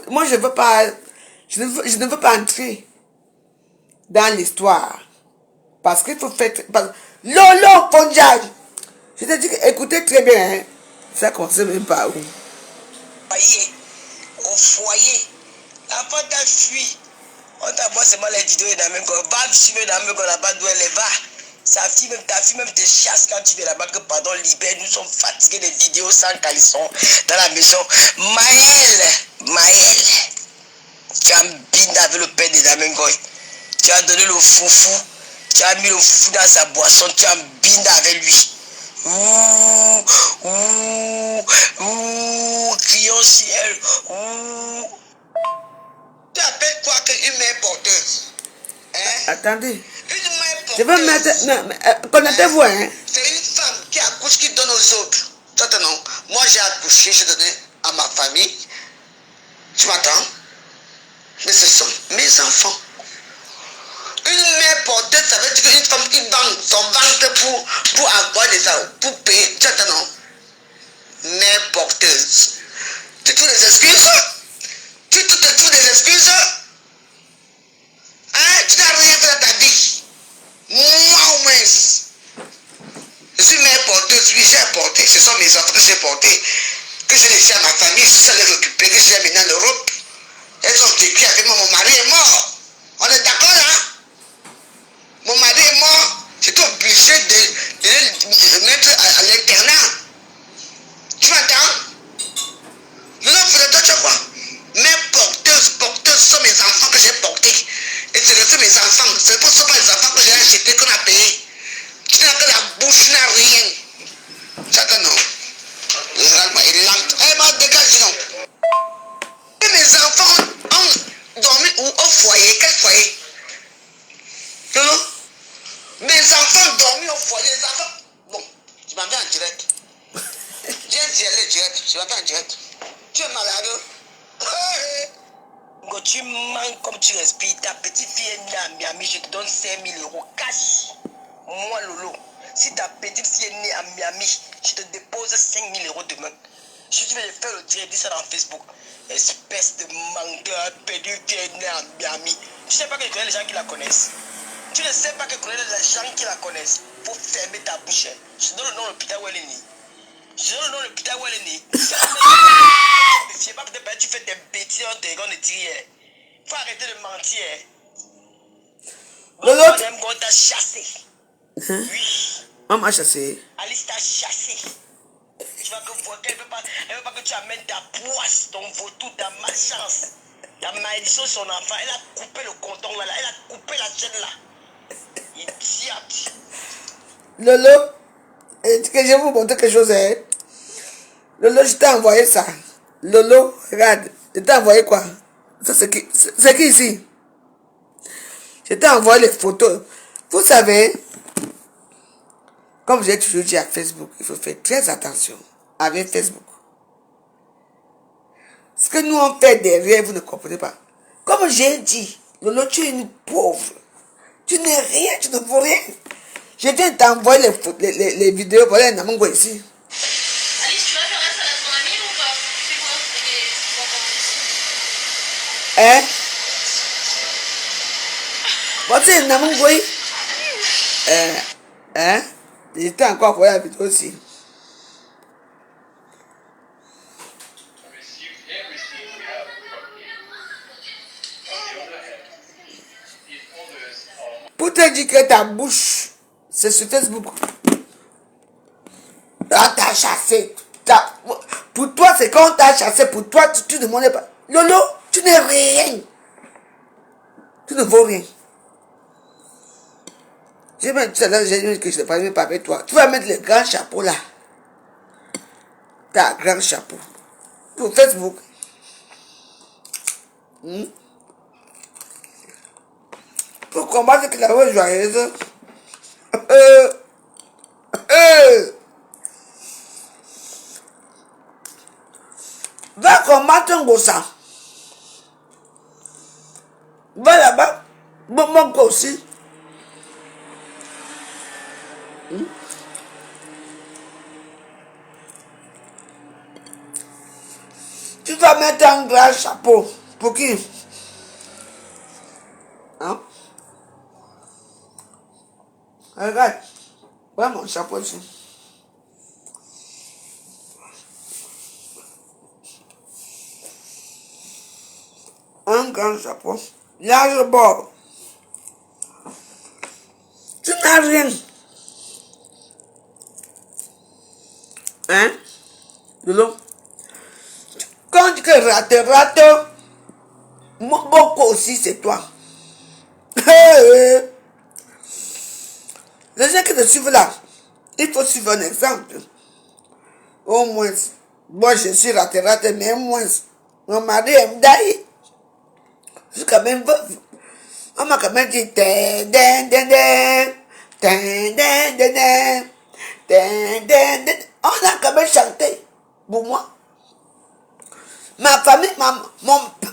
moi, je veux pas, je ne veux pas entrer dans l'histoire. Parce qu'il faut faire... Lolo, Ponjaj. Je te dis que écoutez très bien. Hein. Ça commence même pas où. Au foyer. L'enfant t'a fui. On t'envoie seulement les vidéos dans même corps. Va suivre dans même corps là-bas d'où elle est. Va. Sa fille même, ta fille même te chasse quand tu viens là-bas. Que pardon, libère. Nous sommes fatigués des vidéos sans caleçon dans la maison. Maël. Tu as bindé avec le père de Damengoy. Tu as donné le foufou. Tu as mis le foufou dans sa boisson. Tu as bindé avec lui. Crions ciel. Tu appelles quoi qu'une mère porteuse? Hein? Attendez. Une mère porteuse. Je veux mettre... Connectez-vous, hein? C'est une femme qui accouche, qui donne aux autres. Toi, non. Moi, j'ai accouché, j'ai donné à ma famille. Tu m'entends? Mais ce sont mes enfants. Une mère porteuse, ça veut dire qu'une femme qui vend son ventre pour avoir des enfants, pour payer. Tu entends, non? Mère porteuse. Tu trouves des excuses? Tu te trouves des excuses? Hein? Tu n'as rien fait dans ta vie. Moi au moins. Je suis mère porteuse, oui, j'ai porté. Ce sont mes enfants que j'ai portés. Que j'ai laissé à ma famille, je suis allé récupérer, que j'ai amené en Europe. Elles ont vécu avec moi, mon mari est mort. On est d'accord là? Mon mari est mort. J'étais obligé de le mettre à l'internat. Tu m'entends? Non, frère, tu vois. Mais porteuses sont mes enfants que j'ai portés. Et c'est resté mes enfants. C'est pour ça que les enfants que j'ai achetés, qu'on a payé. Tu n'as que la bouche, tu n'as rien. J'attends, non. Elle m'a dégagé, non. Et mes enfants ont dormi où? Au foyer. Quel foyer? Non? Mes enfants ont dormi au foyer. Les enfants. Bon, tu m'en viens en direct. Viens direct. Je m'en viens en direct. Tu es malade? Quand tu manques comme tu respires, ta petite fille est née à Miami, je te donne 5 000 € cash. Moi, Lolo, si ta petite fille est née à Miami, je te dépose 5 000 € demain. Si tu veux faire le direct, dis ça dans Facebook. Espèce de menteur, petite fille est née à Miami. Tu sais pas que je connais les gens qui la connaissent. Tu ne sais pas que je connais les gens qui la connaissent. Faut fermer ta bouche. Je te donne le nom de l'hôpital où elle est née. Je donne le nom de l'hôpital où elle est née. Je sais pas, peut-être tu fais des bêtises, on te dit. Faut arrêter de mentir. L'autre. On t'a chassé. Hein? Oui. On m'a chassé. Alice t'a chassé. Tu vas que voir qu'elle ne veut pas que tu amènes ta poisse, ton vautour, ta malchance, ta malédiction sur son enfant. Elle a coupé le cordon là, elle a coupé la chaîne là. Idiote. Lolo, que je vais vous montrer quelque chose. Hein? Lolo, je t'ai envoyé ça. Lolo, regarde. Je t'ai envoyé quoi? Ça, c'est qui ici? Je t'ai envoyé les photos. Vous savez, comme j'ai toujours dit à Facebook, il faut faire très attention avec Facebook. Ce que nous on fait derrière, vous ne comprenez pas. Comme j'ai dit, Lolo, tu es une pauvre. Tu n'es rien, tu ne vaux rien. Je viens t'envoyer les vidéos pour aller à Namongo ici. Alice, tu vas faire ça à ton ami ou pas? C'est quoi? Hein? Voici Namongo. Hein? J'étais encore envoyé la vidéo aussi. Pour te dire que ta bouche, c'est sur Facebook. Ah, t'as chassé. Pour toi, c'est quand on t'a chassé. Pour toi, tu ne demandais pas. Lolo, tu n'es rien. Tu ne vaux rien. J'ai même tout à l'heure, j'ai dit que je ne parlais pas avec toi. Tu vas mettre le grand chapeau là. T'as un grand chapeau. Pour Facebook. Pour combattre que la voix joyeuse. Va combattre un gossa. Va là-bas. Bon, mon gars aussi. Tu vas vas mettre un grand chapeau. Pour qui? Hein? Regarde. Voilà mon chapeau ici. Un grand chapeau. Large bord. Tu n'as rien. Hein? De l'eau. Quand tu rates, beaucoup aussi c'est toi. Les gens qui te suivent là, il faut suivre un exemple. Au moins, moi je suis raté, mais au moins, mon mari aime d'ailleurs. Je suis quand même veuve. On m'a quand même dit on a quand même chanté pour moi. Ma famille,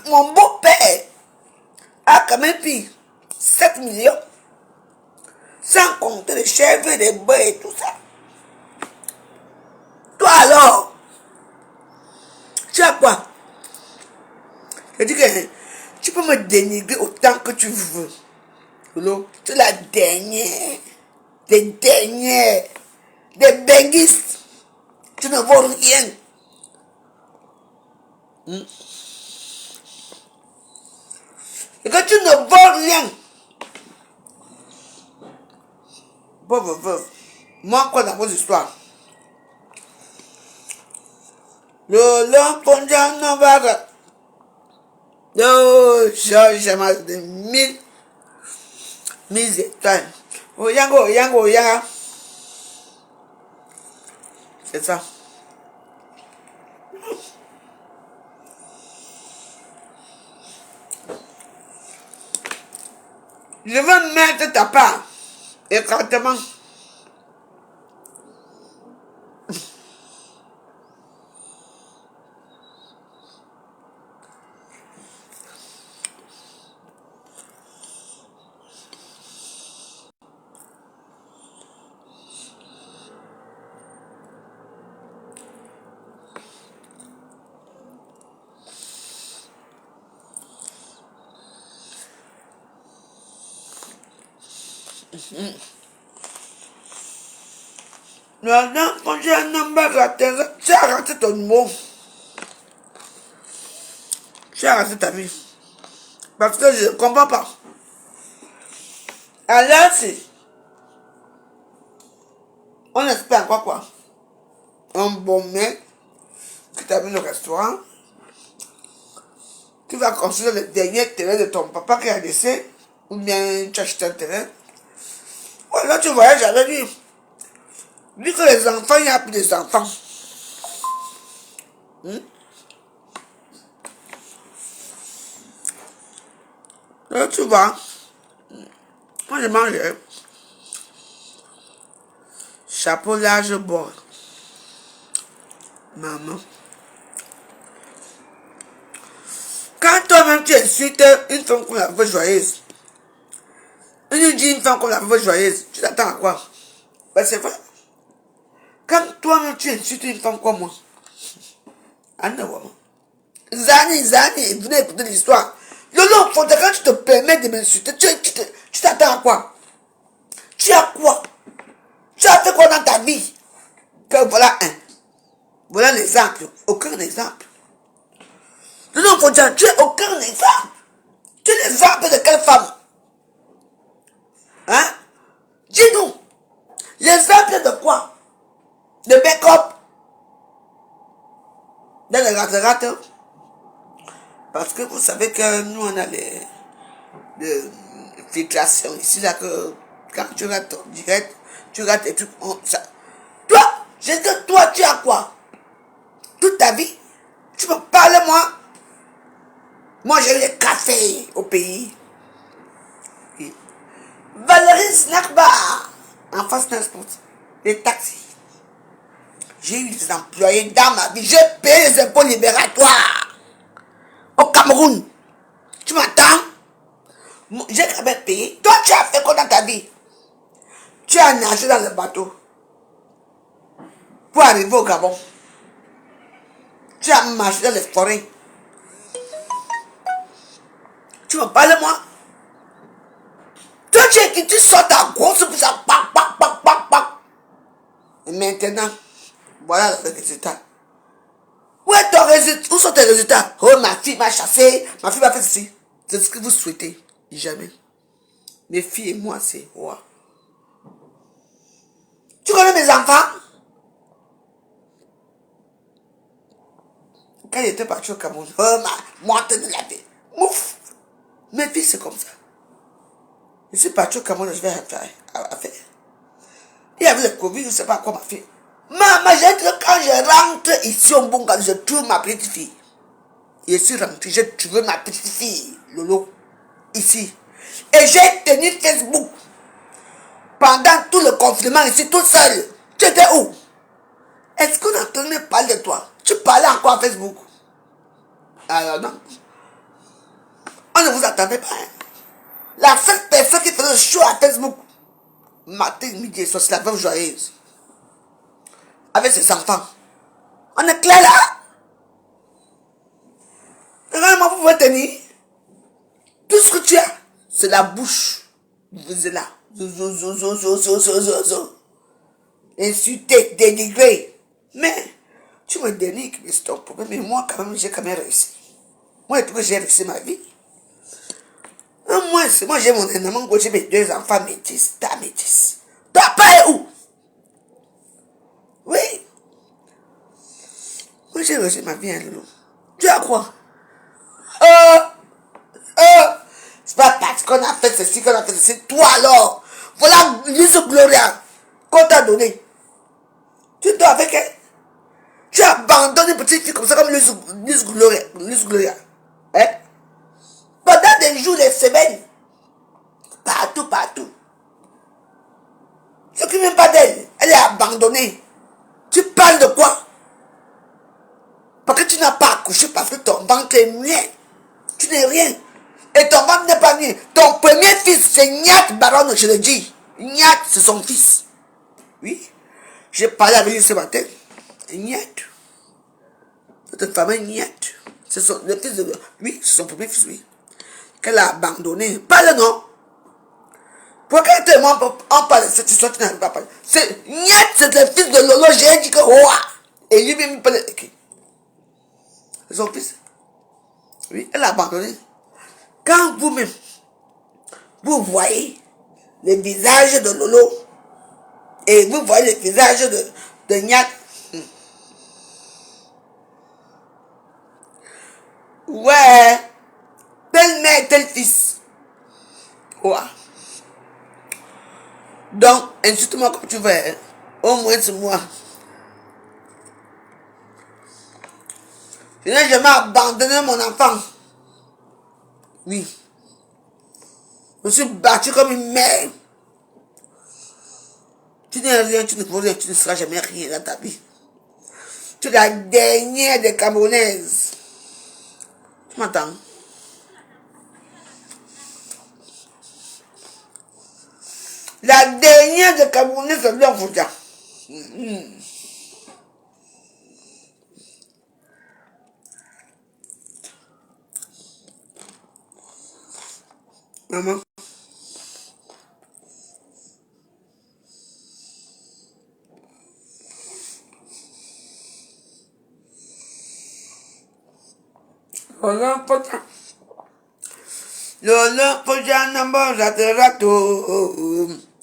mon beau-père a quand même pris 7 millions. Sans compter les chèvres, les bœufs et tout ça. Toi alors, tu as quoi? Je dis que tu peux me dénigrer autant que tu veux. Tu es la dernière. Des dernières. Des benguistes. Tu ne vaux rien. Et que tu ne vaux rien. Pauvre veuve. Moi, quoi dans vos histoires? Le long pondian non va. J'ai mal de 1000 étoiles. Oyanga. C'est ça. Je vais mettre ta part. Écartement. Non, quand j'ai un number raté, tu as raté ton mot. Tu as raté ta vie. Parce que je ne comprends pas. Alors, si on espère quoi? Un bon mec qui t'a mis le restaurant, qui va construire le dernier terrain de ton papa qui a laissé, ou bien tu achètes un terrain. Ou alors tu voyages avec lui. Vu que les enfants, il n'y a plus des enfants. Là, tu vois, moi je mangeais. Chapeau large bord. Maman. Quand toi-même tu insultes une femme qu'on la veut joyeuse, on lui dit une femme qu'on la veut joyeuse, tu t'attends à quoi? Ben c'est vrai. Quand toi-même tu insultes une femme comme moi, Zani, venez écouter l'histoire. Lolo, quand tu te permets de m'insulter, tu t'attends à quoi? Tu as quoi? Tu as fait quoi dans ta vie? Que voilà un. Voilà l'exemple. Aucun exemple. Lolo, tu as aucun exemple. Tu es l'exemple de quelle femme? Hein? Dis-nous. L'exemple de quoi? De make-up? Dans les rate. Parce que vous savez que nous, on a les filtrations ici, là, que quand tu rates direct, tu rates des trucs. Toi, j'ai dit, toi, tu as quoi? Toute ta vie, tu me parles, moi? Moi, j'ai eu les cafés au pays. Valérie Snack Bar, en face transport, les taxis. J'ai eu des employés dans ma vie, j'ai payé les impôts libératoires. Au Cameroun, tu m'entends? J'ai quand même payé. Toi, tu as fait quoi dans ta vie? Tu as nagé dans le bateau pour arriver au Gabon. Tu as marché dans les forêts Tu me parles, moi? Toi, tu sors ta grosse bouche, ça, pac, pac, pac, pac, pac. Et maintenant, voilà le résultat. Où est ton résultat? Où sont tes résultats? Oh, ma fille m'a chassé, ma fille m'a fait ceci. C'est ce que vous souhaitez. Jamais. Mes filles et moi, c'est roi. Tu connais mes enfants? Quand j'étais parti au Cameroun, oh, moi, de la vie. Ouf! Mes filles, c'est comme ça. Je suis parti au Cameroun, je vais faire. Il y avait le Covid, je ne sais pas quoi ma fille. Maman, quand je rentre ici au Bunga, je trouve ma petite fille. Je suis rentré, j'ai trouvé ma petite fille, Lolo, ici. Et j'ai tenu Facebook pendant tout le confinement ici, tout seul. Tu étais où? Est-ce qu'on a entendu parler de toi? Tu parlais encore à Facebook? Alors non. On ne vous attendait pas. Hein. La seule personne qui faisait le show à Facebook, matin, midi et soir, c'est la veuve joyeuse. Avec ses enfants. On est clair là? Vraiment, vous pouvez tenir. Tout ce que tu as, c'est la bouche. Vous êtes là. Insulter, dénigrer. Mais, tu me dénigres, mais c'est ton problème. Mais moi, quand même, j'ai quand même réussi. Moi, tout que j'ai réussi ma vie. Moi, j'ai mon énorme j'ai mes 2 enfants métis, ta métis. Toi, pas où? Oui. Moi, j'ai réussi ma vie, hein, Loulou. Tu as quoi? C'est pas parce qu'on a fait ceci, qu'on a fait ceci. Toi, alors. Voilà, Lise Gloria, qu'on t'a donné. Tu dors avec elle. Tu abandonnes une petite fille comme ça, comme Lise Gloria. Lise Gloria. Hein? Pendant des jours, des semaines. Partout, partout. Ce qui ne vient pas d'elle, elle est abandonnée. Tu parles de quoi? Parce que tu n'as pas accouché, parce que ton ventre est mien. Tu n'es rien. Et ton ventre n'est pas mien. Ton premier fils, c'est Nyat Baron, je le dis. Nyat, c'est son fils. Oui. J'ai parlé avec lui ce matin. Nyat. Cette femme est Nyat. C'est le fils de... Oui, c'est son premier fils, oui. Qu'elle a abandonné. Parle, non? Pourquoi on parle de cette histoire, tu n'arrives pas à parler? C'est Nyat, c'est le fils de Lolo, j'ai dit que roi. Et lui-même, il parle de qui? C'est son fils. Oui, elle a abandonné. Quand vous-même, vous voyez le visage de Lolo et vous voyez le visage de Nyat, ouais, tel mère, tel fils. Ouais. Donc, insulte-moi comme tu veux. Hein. Au moins, c'est moi. Je n'ai jamais abandonné mon enfant. Oui. Je me suis battu comme une mère. Tu n'es rien, tu ne peux rien, tu ne seras jamais rien dans ta vie. Tu es la dernière des Camerounaises. Tu m'entends? La dernière des Camerounaises, c'est leur Fouta. Maman. Lolo Poja. Lolo Poja number rato.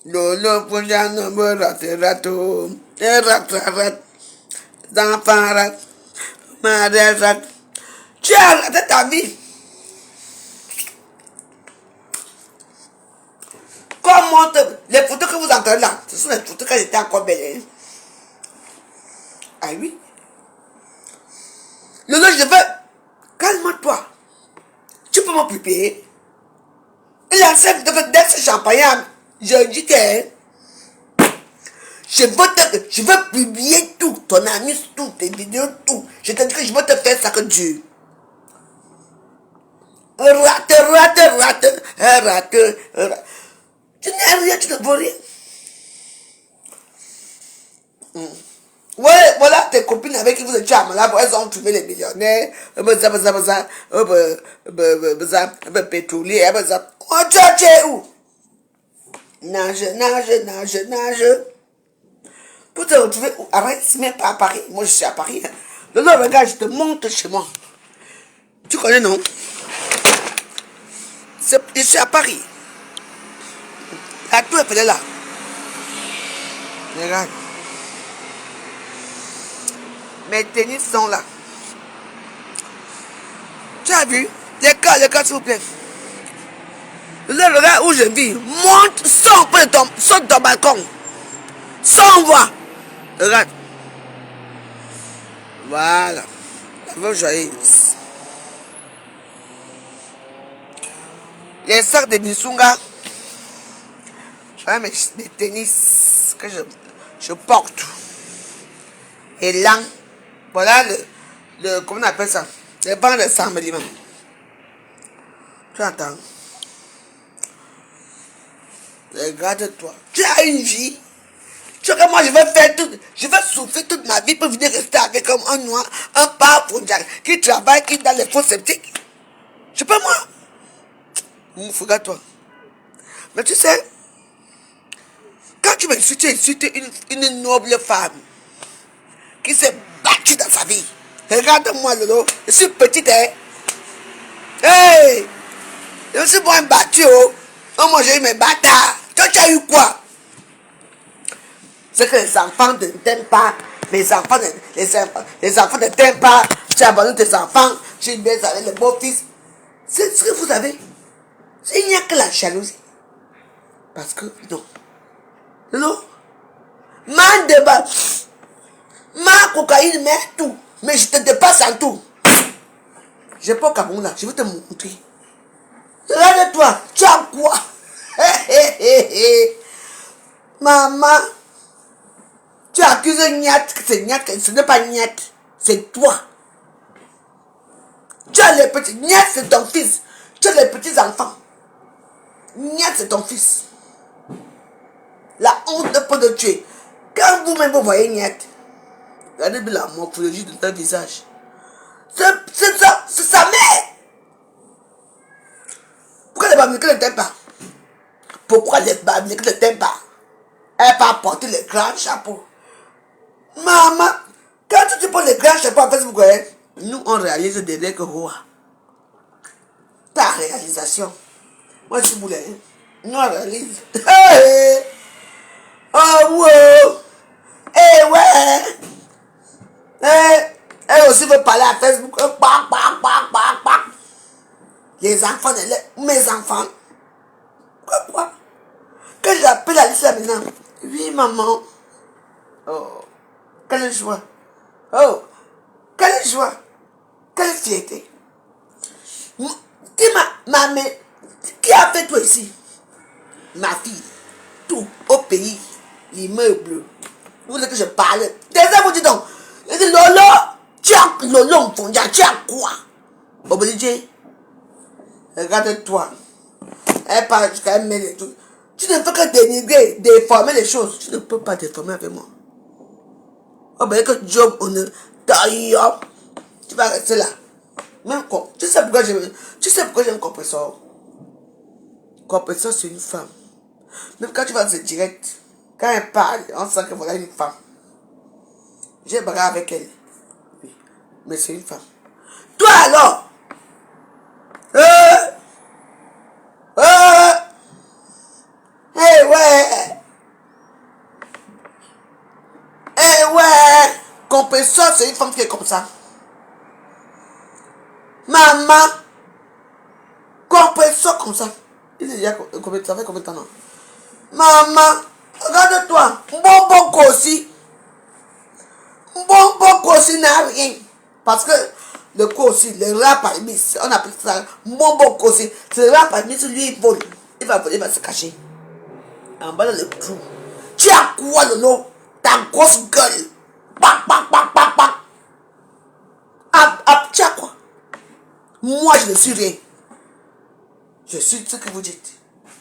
Lolo Poja number rato. Rat. D'enfant rat. Mère rat. Tu as raté ta vie. Comment les photos que vous entendez là, ce sont les photos quand j'étais encore belle. Hein? Ah oui. Lolo, je veux. Calme-toi. Tu peux m'occuper. Il a fait de champagne. Je dis que je veux publier tout. Ton ami, tout. Tes vidéos, tout. Je te dis que je veux te faire ça que Dieu. Rate. Tu n'es rien, tu ne vaux rien. Ouais, voilà tes copines avec qui vous étiez à Malabo, elles ont trouvé les millionnaires, pétrolier, tu es où? Nage. Pour te retrouver où? Arrête, c'est même pas à Paris. Moi, je suis à Paris. Non, regarde, je te monte chez moi. Tu connais, non? Je suis à Paris. La tour est là. Regarde. Mes tennis sont là. Tu as vu? Les cas, s'il vous plaît. Le regard où je vis, monte, saute dans le balcon. Sans voix. Regarde. Voilà. La veuve joyeuse. Les sacs de Nisunga. Voilà mes tennis que je porte. Et là, voilà comment on appelle ça? Les bancs de rassemblement. Tu entends? Regarde-toi. Tu as une vie. Tu vois que moi, je vais souffrir toute ma vie pour venir rester avec un noir, un pauvre qui travaille, qui dans les faux sceptiques. Je sais pas moi. Regarde-toi. Mais tu sais, quand tu m'insultes, tu insultes une noble femme qui s'est battue dans sa vie. Regarde-moi, Lolo. Je suis petite, hein. Hey! Je suis moins battue, oh. Oh, moi, j'ai eu mes bâtards. Toi, tu as eu quoi? C'est que les enfants ne t'aiment pas. Les enfants ne t'aiment pas. Tu abandonnes tes enfants. Tu baisses avec le beau-fils. C'est ce que vous avez. Il n'y a que la jalousie. Parce que, non. Non. Ma cocaïne met tout. Mais je te dépasse en tout. J'ai pas au Cameroun là. Je vais te montrer. Regarde-toi. Tu as quoi? Maman. Tu accuses Niat, c'est Niat, ce n'est pas Niat, c'est toi. Tu as les petits, Niat c'est ton fils. Tu as les petits enfants. Niat c'est ton fils. La honte ne peut te tuer. Quand vous-même vous voyez Niat, regardez bien la morphologie de leur visage. C'est ça, c'est sa mère. Pourquoi les Bamileke ne t'aiment pas? Pourquoi les Bamileke ne t'aiment pas? Elle va porter les grands chapeaux. Maman, quand tu prends les grands chapeaux en Facebook, nous on réalise derrière que Roa. Ta réalisation. Moi je suis boulet. Nous on réalise. Hey! Oh wow! Eh ouais! Elle aussi veut parler à Facebook. Les enfants, mes enfants. Quoi? Quand j'appelle Alice là maintenant. Oui maman. Oh. Quelle joie. Oh, quelle joie. Quelle fierté. Ma mère, qui a fait toi ici? Ma fille. Tout, au pays. L'immeuble. Vous voulez que je parle? Déjà, vous dites donc. Lolo, tu as Lolo, tu as quoi? Obligé. Regarde-toi. Elle parle jusqu'à elle met les trucs. Tu ne peux que dénigrer, déformer les choses. Tu ne peux pas déformer avec moi. Oh ben que Job on ne d'ailleurs tu vas rester là. Même quoi. Tu sais pourquoi j'aime Compressor. Compressor c'est une femme. Même quand tu vas se direct, quand elle parle, on sent que voilà une femme. J'ai bagarre avec elle. Oui. Mais c'est une femme. Toi alors ouais. Compressor, c'est une femme qui est comme ça. Maman. Compressor comme ça. Il y a combien de temps non? Maman. Regarde-toi. Bonbon Kossi. Bonbon Kossi n'a rien. Parce que le Kossi, le rap à l'émis, on appelle ça Bonbon Kossi. C'est le rap à l'émis, lui il vole. Il va se cacher. En bas dans le trou. Tu as quoi le nom? Ta grosse gueule. Tu as quoi? Moi je ne suis rien. Je suis ce que vous dites.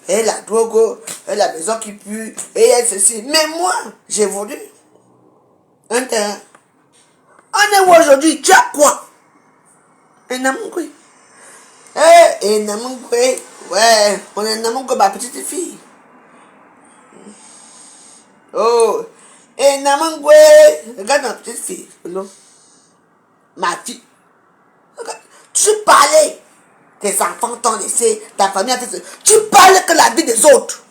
Et la drogue, et la maison qui pue, et elle ceci. Mais moi, j'évolue. Un terrain. On est où aujourd'hui? Tu as quoi? Un amour. Un amour. Ouais, on est un amour comme ma petite fille. Oh, un amour. Regarde ma petite fille. Non. Ma fille. Regarde. Tu parlais. Tes enfants t'ont laissé. Ta famille a fait ça. Tu parles que la vie des autres.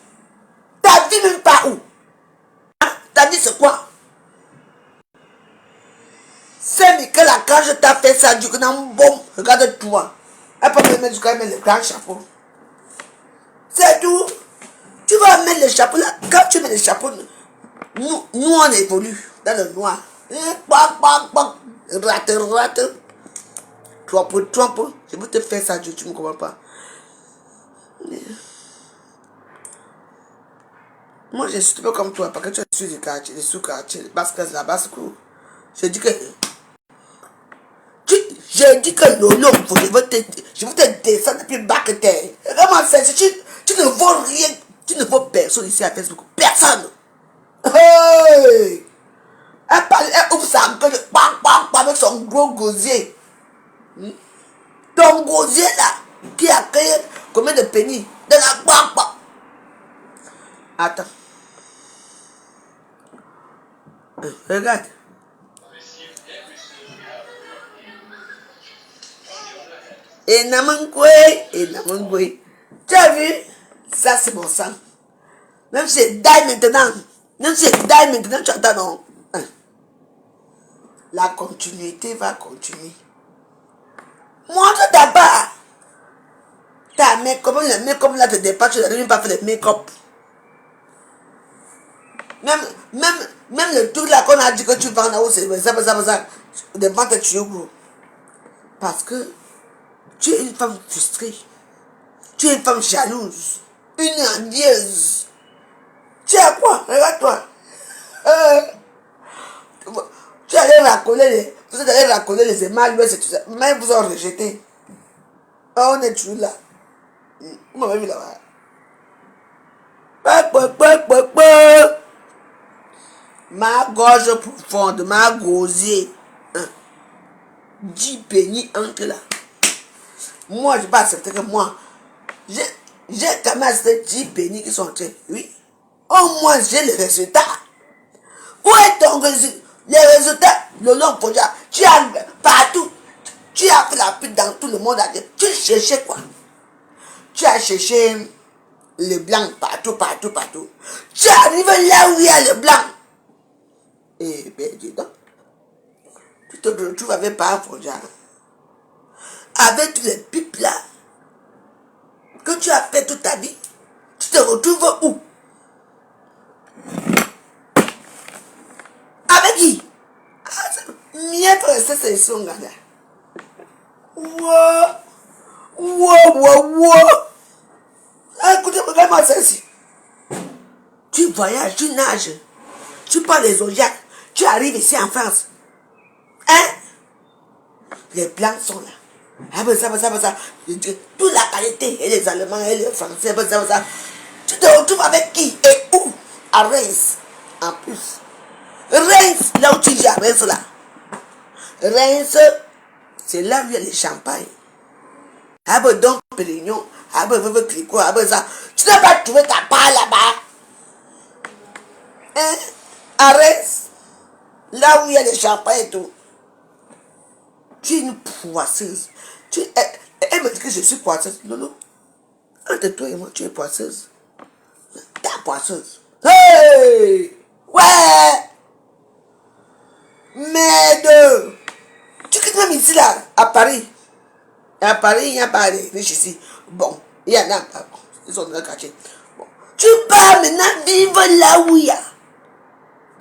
Ta vie même pas où? Hein? Ta vie c'est quoi? C'est que la quand je t'ai fait ça, du coup, bon, regarde-toi. Elle peut me mettre du coup, le grand chapeau. C'est tout. Tu vas mettre le chapeau là. Quand tu mets le chapeau, nous on évolue dans le noir. Rate. Trompe. Je veux te faire ça, tu ne me comprends pas. Moi, je suis pas comme toi, parce que tu es du quartier, des sous-quartiers, les basses classes, la basse cour. Je dis que. J'ai dit que Lolo, je veux te descendre depuis bas que t'es. Comment faire? Tu ne vaux rien. Tu ne vaux personne ici à Facebook. Personne. Hey! Elle ouvre sa gueule avec son gros gosier. Ton gosier là, qui a créé combien de pennies de la bamba. Attends. Regarde. Et Namangwe. Tu as vu? Ça, c'est mon sang. Même si c'est die maintenant. Tu attends, non? La continuité va continuer. Montre d'abord. Ta make-up, le make-up là te dépasse, tu n'as même pas fait le make-up. Même le truc là qu'on a dit que tu vends là-haut, c'est ça. De vente, tu es gros. Parce que tu es une femme frustrée. Tu es une femme jalouse. Une envieuse. Tu as quoi? Regarde-toi. Tu allais racoler vous allez racoler les émails, c'est tout ça. Mais vous ont rejeté. On est toujours là. Vous m'avez vu là-bas. Ma gorge profonde, ma gosier. 10 pennies entre là. Moi, je ne vais pas accepter que moi, j'ai quand même accepté 10 pennies qui sont entrés. Oui. Au moins, j'ai les résultats. Où est ton résultat? Les résultats, le long Fonja, tu as partout. Tu as fait la pute dans tout le monde. Tu cherchais quoi? Tu as cherché le blanc partout. Tu arrives là où il y a le blanc. Eh bien, dis donc. Tu te retrouves avec pas Fonja. Avec tous les pipes là que tu as fait toute ta vie. Tu te retrouves où? Avec qui? Mieux pour rester c'est son gars. Wow. Écoutez, regarde-moi ça ici. Tu voyages, tu nages. Tu parles les Zodiacs. Tu arrives ici en France. Hein? Les blancs sont là. Ça. Toute la qualité. Et les Allemands, et les Français, ça. Tu te retrouves avec qui? Et où? À Reims. En plus. Reims, là où tu vis à Reims là. Reims, c'est là où il y a les champagnes. Donc, Pérignon, Clicquot, ça. Tu n'as pas trouvé ta part là-bas. Hein? À Reims, là où il y a les champagnes et tout. Tu es une poisseuse. Elle me dit que je suis poisseuse. Non. Entre toi et moi, tu es poisseuse. T'es poisseuse. Hey! Ouais! Merde! Tu quittes même ici là, à Paris. Et à Paris, il n'y a pas de riches ici. Bon, il y en a pas. Ils sont dans le quartier. Bon. Tu pars maintenant vivre là où il y a.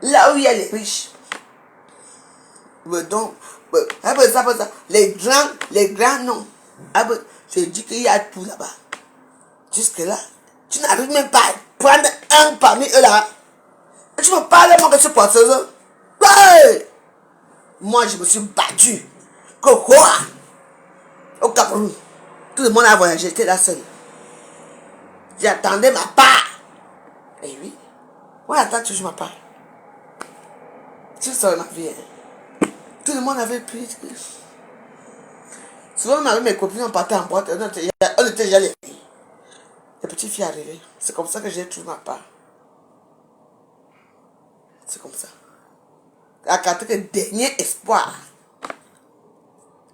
Là où il y a les riches. Donc, ça. Les grands, non. Je dis qu'il y a tout là-bas. Jusque là, tu n'arrives même pas à prendre un parmi eux là. Et tu me parles moi que je suis poisseuse. Ouais! Moi, je me suis battu. Au Cameroun. Tout le monde a voyagé, j'étais là seule. J'attendais ma part. Et oui. Ouais, attends toujours ma part. Tu saurais ma vie. Hein. Tout le monde avait pris. Souvent, avec mes copines, on partait en boîte. On était déjà les petites filles arrivées. C'est comme ça que j'ai trouvé ma part. C'est comme ça. La carte que dernier espoir.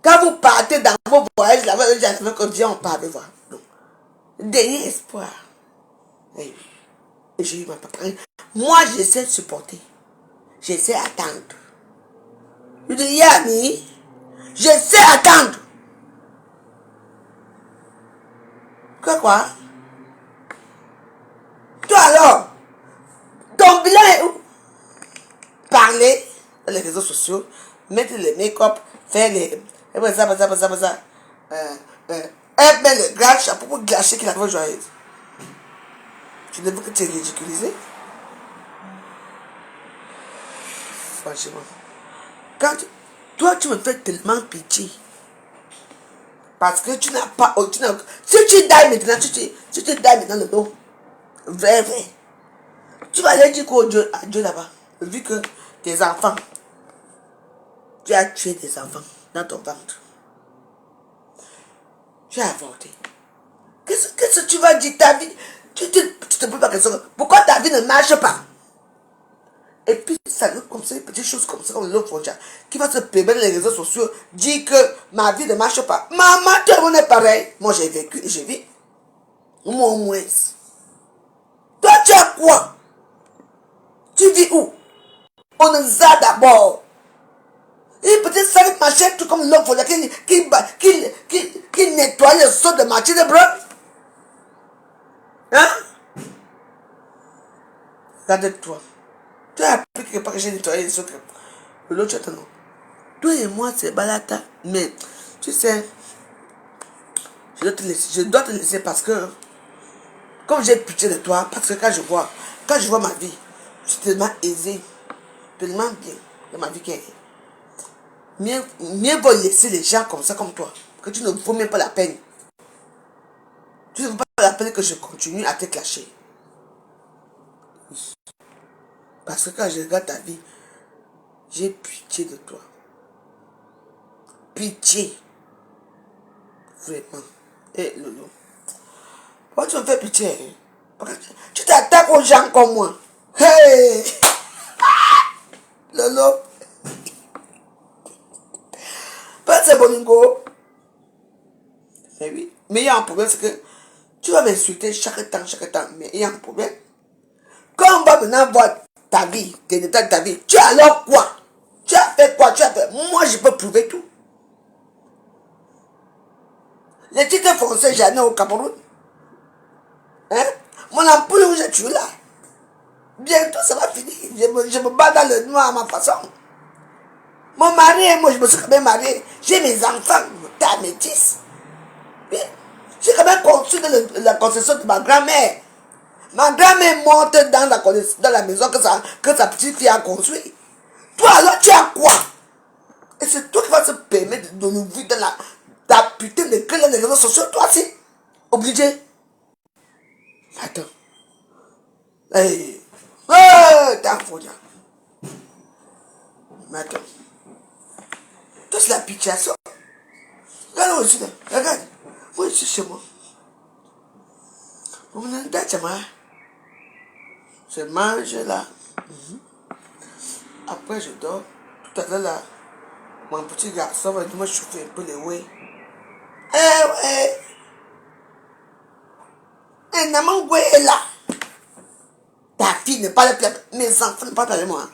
Quand vous partez dans vos voyages, là-bas, on dit on part avec vous. Donc, dernier espoir. Et j'ai eu ma papa. Moi, j'essaie de supporter. J'essaie d'attendre. Je dis, Yanni, j'essaie d'attendre. Quoi? Toi alors, ton bilan est où? Parler dans les réseaux sociaux, mettre les make-up, faire les. Elle met le grand chapeau pour gâcher qu'il a fait joyeuse. Tu ne veux que tu es ridiculisé? Franchement. Toi, tu me fais tellement pitié. Parce que tu n'as pas. Si tu dailles maintenant, tu te dailles maintenant le dos. Vrai. Tu vas aller dire quoi à Dieu là-bas. Vu que tes enfants, tu as tué des enfants dans ton ventre. Tu as avorté. Qu'est-ce que tu vas dire ta vie? Tu te poses pas question. Pourquoi ta vie ne marche pas? Et puis, ça comme ça, des petites choses comme ça, comme l'autre frontière, qui va se permettre les réseaux sociaux, dire que ma vie ne marche pas. Maman, tout le monde est pareil. Moi, j'ai vécu et j'ai vu. Moi, au moins. Toi, tu as quoi? Tu vis où? On nous a d'abord. Et peut-être ça va marcher tout comme l'autre frontière qui nettoie le seau de Mathilde Brun. Hein? Regarde-toi. Tu as appris quelque part que j'ai nettoyé les autres. L'autre, tu attends. Toi et moi, c'est balata. Mais, tu sais, je dois te laisser parce que, comme j'ai pitié de toi, parce que quand je vois ma vie, je suis tellement aisé, tellement bien dans ma vie qui est. Mieux vaut laisser les gens comme ça, comme toi, que tu ne vaux même pas la peine. Tu ne vaux pas la peine que je continue à te clasher. Parce que quand je regarde ta vie, j'ai pitié de toi. Pitié. Vraiment. Et Lolo. Pourquoi tu me fais pitié? Tu t'attaques aux gens comme moi. Hey! Lolo. Pas c'est Bolingo. Mais oui. Mais il y a un problème, c'est que tu vas m'insulter chaque temps. Mais il y a un problème. Quand on va maintenant voir ta vie, tes détails de ta vie, tu as alors quoi? Tu as fait quoi? Moi, je peux prouver tout. Les titres français, j'en ai au Cameroun. Hein? Mon ampoule rouge est tué là. Bientôt, ça va finir. Je me bats dans le noir à ma façon. Mon mari, moi, je me suis quand même marié. J'ai mes enfants, ta métisse. J'ai quand même construit la concession de ma grand-mère. Ma grand-mère monte dans la maison que sa petite fille a construit. Toi, alors, tu as quoi? Et c'est toi qui vas se permettre de nous vivre dans ta putain de gueule des réseaux sociaux, toi aussi. Obligé. Attends. Hey. T'es un faux. Mais attends. Toi, c'est la pitié à ça. Regarde aussi là. Regarde. Moi, je suis chez moi. Je mange là. Après, je dors. Tout à l'heure là, mon petit garçon va me chauffer un peu les whey. Ouais. Un amant est là. Ta fille ne parle plus. Mes enfants ne parlent pas avec moi.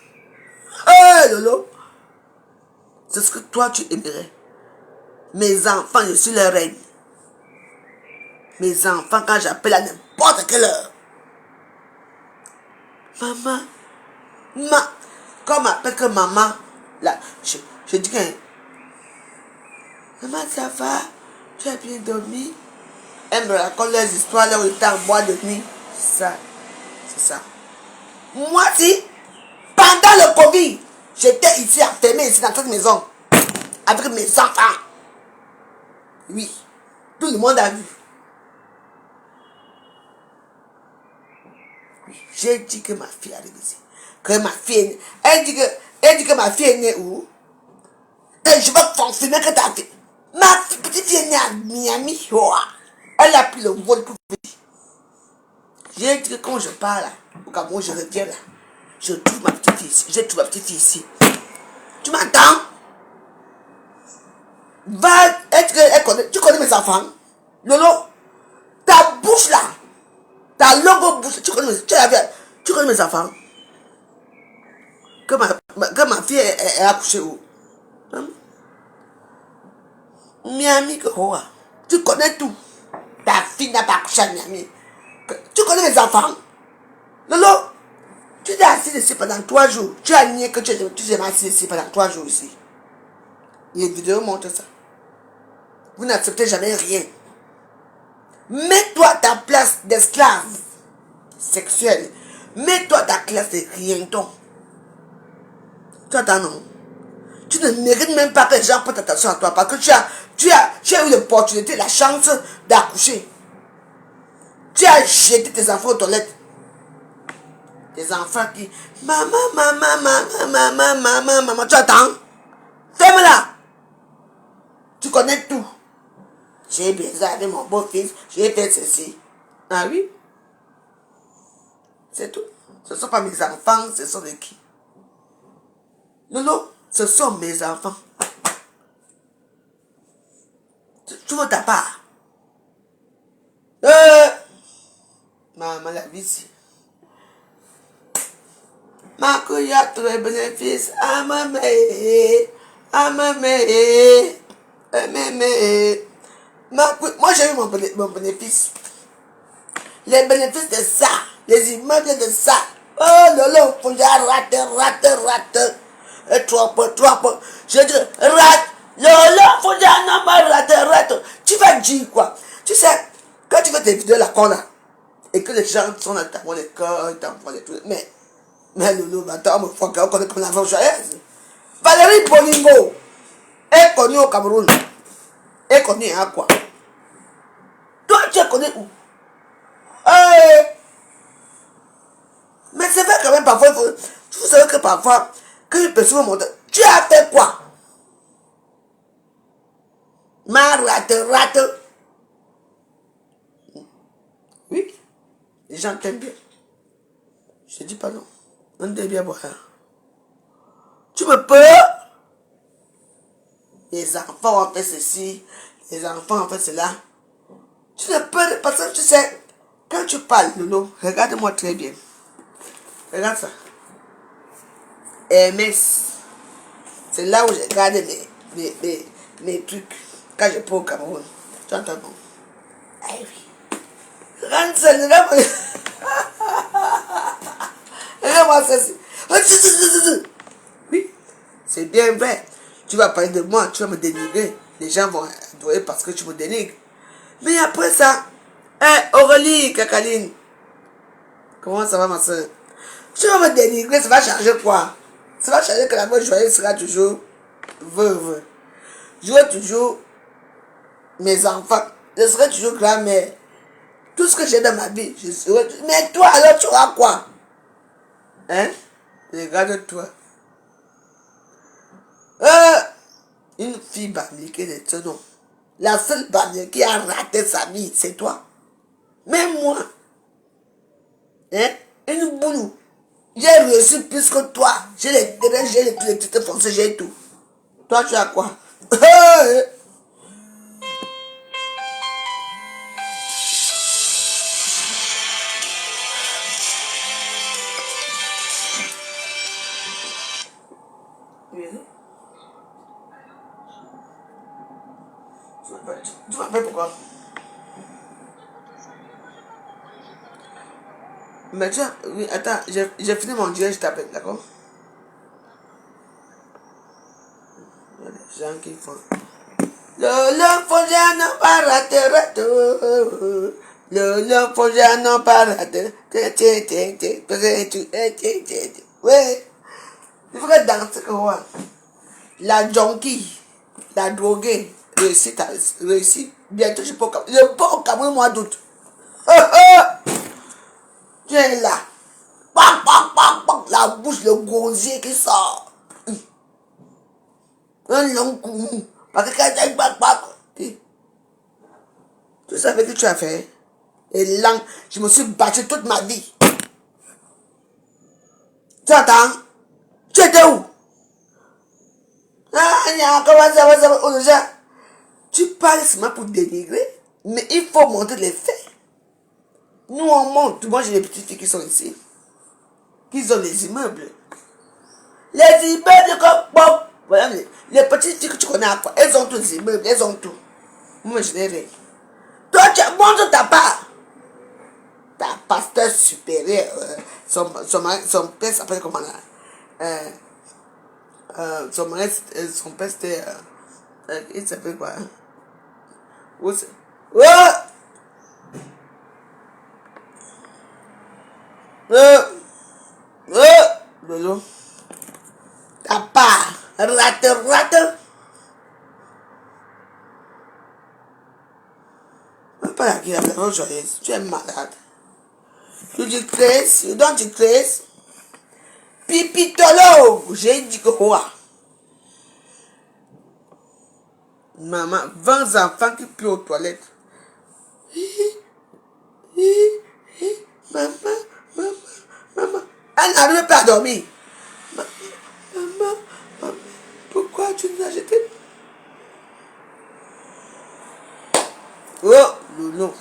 Lolo. C'est ce que toi tu aimerais. Mes enfants, je suis leur reine. Mes enfants, quand j'appelle à n'importe quelle heure. Maman. Quand on m'appelle que maman, là, je dis que maman, ça va? Tu as bien dormi? Elle me raconte les histoires là où il était en bois de nuit. C'est ça. Moi, si, pendant le Covid, j'étais ici enfermé ici dans cette maison. Avec mes enfants. Oui. Tout le monde a vu. J'ai dit que ma fille arrive ici. Que ma fille, elle dit que, J'ai dit que ma fille est née où? Et je vais confirmer que ta fille. Ma petite fille est née à Miami. Oh. Elle a pris le vol pour venir. J'ai dit que quand je pars là, au Cameroun, je reviens là. Je trouve ma petite fille ici. Je trouve ma petite fille ici. Tu m'entends? Va, tu connais mes enfants? Lolo, ta bouche là, ta longue bouche, tu connais mes enfants? Que ma fille est accouchée où? Hein? Miami, que quoi? Tu connais tout. Ta fille n'a pas accouché à Miami. Tu connais mes enfants? Lolo, tu t'es assis ici pendant 3 jours. Tu as nié que tu es assis ici pendant 3 jours ici. Les vidéos montrent ça. Vous n'acceptez jamais rien. Mets-toi à ta place d'esclave sexuel. Mets-toi à ta classe de rienton. Tu attends, non? Tu ne mérites même pas que les gens prêtent attention à toi parce que tu as eu l'opportunité, la chance d'accoucher. Tu as jeté tes enfants aux toilettes. Tes enfants qui... Maman. Tu attends? Ferme-la. Tu connais tout. J'ai baisé avec mon beau-fils. J'ai fait ceci. Ah oui? C'est tout. Ce ne sont pas mes enfants, ce sont de qui? Non, ce sont mes enfants. Tu veux ta part? Maman la vie ici. Ma couille a trouvé bénéfice. Ah maman. Moi j'ai eu mon bénéfice. Les bénéfices de ça. Les immeubles de ça. Oh lolo, faut que rate. Et trop peu. Je dis rate. Lolo, faut que non pas rate. Tu vas dire quoi? Tu sais, quand tu fais tes vidéos là, et que les gens sont dans ta voix, les corps, ils t'envoient des trucs. Mais lolo, attends, on connaît comme la femme joyeuse. Valérie Bolingo est connue au Cameroun. Est connue à quoi? Toi, tu es connu où? Mais c'est vrai quand même, parfois, vous savez que parfois, quand une personne monte, tu as fait quoi? Rate. Oui, les gens t'aiment bien. Je dis pas non. On t'aime bien boire. Tu me peux? Les enfants ont fait ceci, les enfants ont fait cela. Tu ne peux, parce que tu sais, quand tu parles, Lolo, regarde-moi très bien. Regarde ça. MS. C'est là où je garde mes trucs. Quand je prends au Cameroun. Tu entends bon? Ah oui. Regarde ça, regarde-moi ça. Oui, c'est bien vrai. Tu vas parler de moi, tu vas me dénigrer. Les gens vont adorer parce que tu me dénigres. Mais après ça, Aurélie, Kakaline, comment ça va ma soeur? Tu vas me dénigrer, ça va changer quoi? Ça va changer que la voix joyeuse sera toujours veuve. J'aurai toujours mes enfants. Je serai toujours grand-mère. Tout ce que j'ai dans ma vie, je serai... Mais toi, alors, tu auras quoi? Hein? Regarde-toi. Une fille bamliquée de ce nom. La seule bannière qui a raté sa vie, c'est toi. Même moi. Hein? Une boulou. J'ai reçu plus que toi. J'ai les terrains, j'ai les titres français, j'ai tout. Toi, tu as quoi? Tu m'appelles pourquoi? Mais tu as... Oui, attends, j'ai fini mon dieu, je t'appelle, d'accord? Il y a des gens qui font... Le fonds non pas raté. Le fonds non pas raté. Ouais. Il faut que danser quoi? La junkie, la droguée, réussit. Bientôt, je peux au Cameroun, mois d'août. Tu es là. La bouche, le gosier qui sort. Un long coup. Tu savais que tu as fait. Et là, je me suis battu toute ma vie. Tu entends? Tu étais où? Tu parles seulement pour dénigrer, mais il faut montrer les faits. Nous, on monte. Moi, j'ai des petites filles qui sont ici. Qui ont des immeubles. Les immeubles comme Bob. Voilà, les petites filles que tu connais à quoi? Elles ont tous les immeubles, elles ont tout. Moi, je n'ai rien. Toi, tu montres ta part. Ta pasteur supérieur. Son père s'appelle comment là? Son père c'était. Il s'appelle quoi? Oh! Lolo. Ta part. Rate. Pas la qui a la joyeuse. Tu es malade. Tu décrètes. Tu dois décrètes. Pipitolo. J'ai dit que quoi? Maman, 20 enfants qui puent aux toilettes. Maman. Elle n'arrive pas à dormir. Maman, pourquoi tu nous as jeté? Oh, non,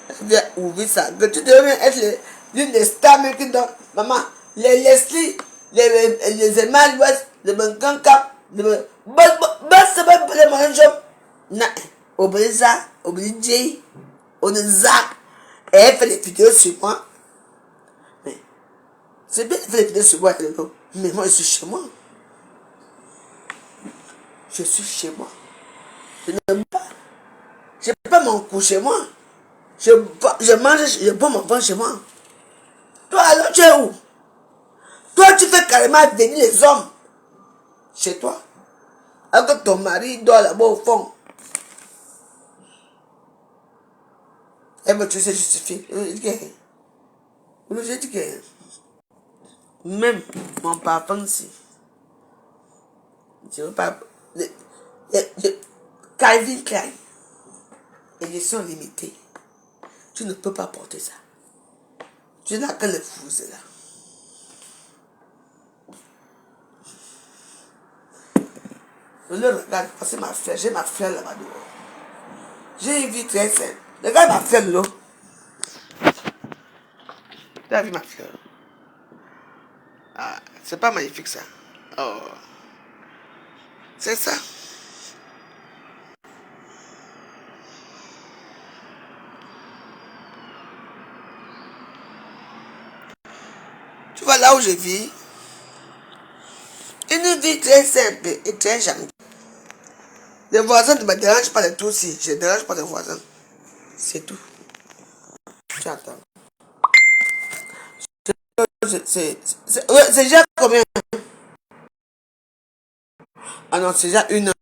elle vient ouvrir ça. Que tu devrais être l'une des stars même qui donnent. Maman, les Leslie, les Emmanuel West, les Bankan Cap, les Manjom, Obreza, Obridjé, Oneza, elle fait des vidéos sur moi. Mais c'est bien de faire des vidéos sur moi, mais moi je suis chez moi. Je suis chez moi. Je n'aime pas. Je ne peux pas m'en coucher chez moi. Je mange, je bois mon pain chez moi. Toi alors tu es où? Toi tu fais carrément venir les hommes chez toi. Alors que ton mari dort là-bas au fond. Elle me sais justifier. Je dis que même mon parfum ici. Je ne veux pas. Calvin Klein. Édition limitée. Tu ne peux pas porter ça. Tu n'as que le fou, c'est là. Je le regarde parce que j'ai ma fleur là-bas dehors. J'ai une vie très saine. Regarde ma fleur là. Tu as vu ma fleur? Ah, c'est pas magnifique ça. Oh. C'est ça. Tu vois là où je vis? Une vie très simple et très gentille. Les voisins ne me dérangent pas du tout si je ne dérange pas les voisins. C'est tout. Tu attends. C'est déjà combien? Ah non, c'est déjà 1 heure.